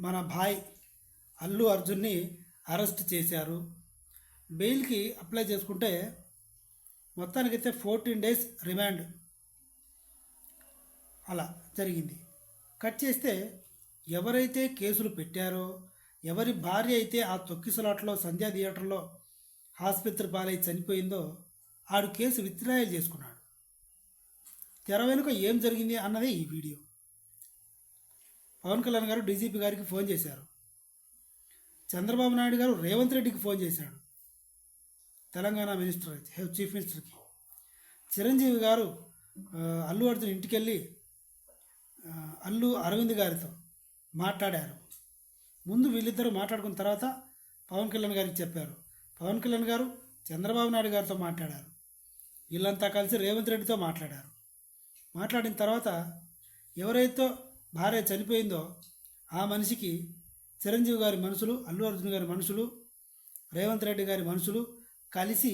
మన భాయ్ అల్లు అర్జున్ని అరెస్ట్ చేశారు. బెయిల్కి అప్లై చేసుకుంటే మొత్తానికైతే 14 days రిమాండ్ అలా జరిగింది. కట్ చేస్తే ఎవరైతే కేసులు పెట్టారో, ఎవరి భార్య అయితే ఆ తొక్కిసలాట్లో సంధ్యా థియేటర్లో ఆసుపత్రి పాలై చనిపోయిందో ఆడు కేసు విత్డ్రాయల్ చేసుకున్నాడు. తెర వెనుక ఏం జరిగింది అన్నదే ఈ వీడియో. పవన్ కళ్యాణ్ గారు డీజీపీ గారికి ఫోన్ చేశారు. చంద్రబాబు నాయుడు గారు రేవంత్ రెడ్డికి ఫోన్ చేశాడు, తెలంగాణ మినిస్టర్ చీఫ్ మినిస్టర్కి. చిరంజీవి గారు అల్లు అర్జున్ ఇంటికి వెళ్ళి అల్లు అరవింద్ గారితో మాట్లాడారు. ముందు వీళ్ళిద్దరూ మాట్లాడుకున్న తర్వాత పవన్ కళ్యాణ్ గారికి చెప్పారు. పవన్ కళ్యాణ్ గారు చంద్రబాబు నాయుడు గారితో మాట్లాడారు. వీళ్ళంతా కలిసి రేవంత్ రెడ్డితో మాట్లాడారు. మాట్లాడిన తర్వాత ఎవరైతే భార్య చనిపోయిందో ఆ మనిషికి చిరంజీవి గారి మనుషులు, అల్లు అర్జున్ గారి మనుషులు, రేవంత్ రెడ్డి గారి మనుషులు కలిసి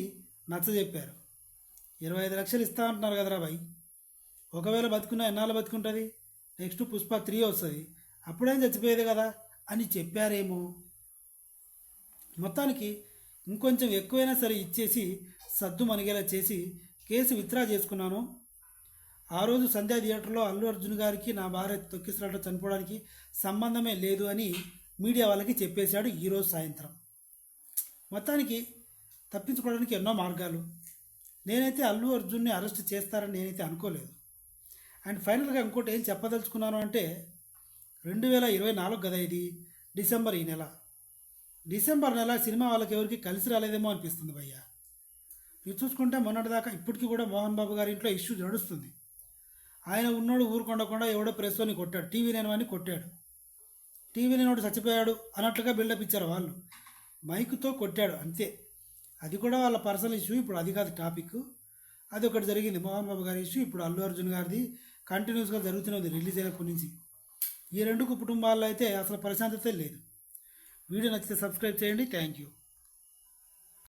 నచ్చజెప్పారు. 25 లక్షలు ఇస్తా అంటున్నారు కదరా భయ్, ఒకవేళ బతుకున్నా ఎన్నాళ్ళు బతుకుంటుంది, నెక్స్ట్ పుష్ప 3 వస్తుంది, అప్పుడేం చచ్చిపోయేది కదా అని చెప్పారేమో. మొత్తానికి ఇంకొంచెం ఎక్కువైనా సరే ఇచ్చేసి సద్దు మనిగేలా చేసి కేసు విత్డ్రా చేసుకున్నాను. ఆ రోజు సంధ్యా థియేటర్లో అల్లు అర్జున్ గారికి నా భార్య తొక్కిసలాట చనిపోవడానికి సంబంధమే లేదు అని మీడియా వాళ్ళకి చెప్పేశాడు ఈరోజు సాయంత్రం. మొత్తానికి తప్పించుకోవడానికి ఎన్నో మార్గాలు. నేనైతే అల్లు అర్జున్ని అరెస్ట్ చేస్తారని నేనైతే అనుకోలేదు. అండ్ ఫైనల్గా ఇంకోటి ఏం చెప్పదలుచుకున్నాను అంటే 2024 కదా ఇది, డిసెంబర్ ఈ నెల. డిసెంబర్ నెల సినిమా వాళ్ళకి ఎవరికి కలిసి రాలేదేమో అనిపిస్తుంది భయ్య. మీరు చూసుకుంటే మొన్నటిదాకా ఇప్పటికీ కూడా మోహన్ బాబు గారి ఇంట్లో ఇష్యూ నడుస్తుంది. ఆయన ఉన్నోడు ఊరుకొండకుండా ఎవడో ప్రెస్ని కొట్టాడు, టీవీ నేను కొట్టాడు, టీవీ నేను చచ్చిపోయాడు అన్నట్లుగా బిల్డప్ ఇచ్చారు వాళ్ళు. మైకుతో కొట్టాడు అంతే. అది కూడా వాళ్ళ పర్సనల్ ఇష్యూ, ఇప్పుడు అది కాదు టాపిక్. అది ఒకటి జరిగింది మోహన్ బాబు గారి ఇష్యూ. ఇప్పుడు అల్లు అర్జున్ గారిది కంటిన్యూస్గా జరుగుతున్నది రిలీజ్ అయినప్పటి నుంచి. ఈ రెండు కుటుంబాల్లో అయితే అసలు ప్రశాంతత లేదు. వీడియో నచ్చితే సబ్స్క్రైబ్ చేయండి. Thank you.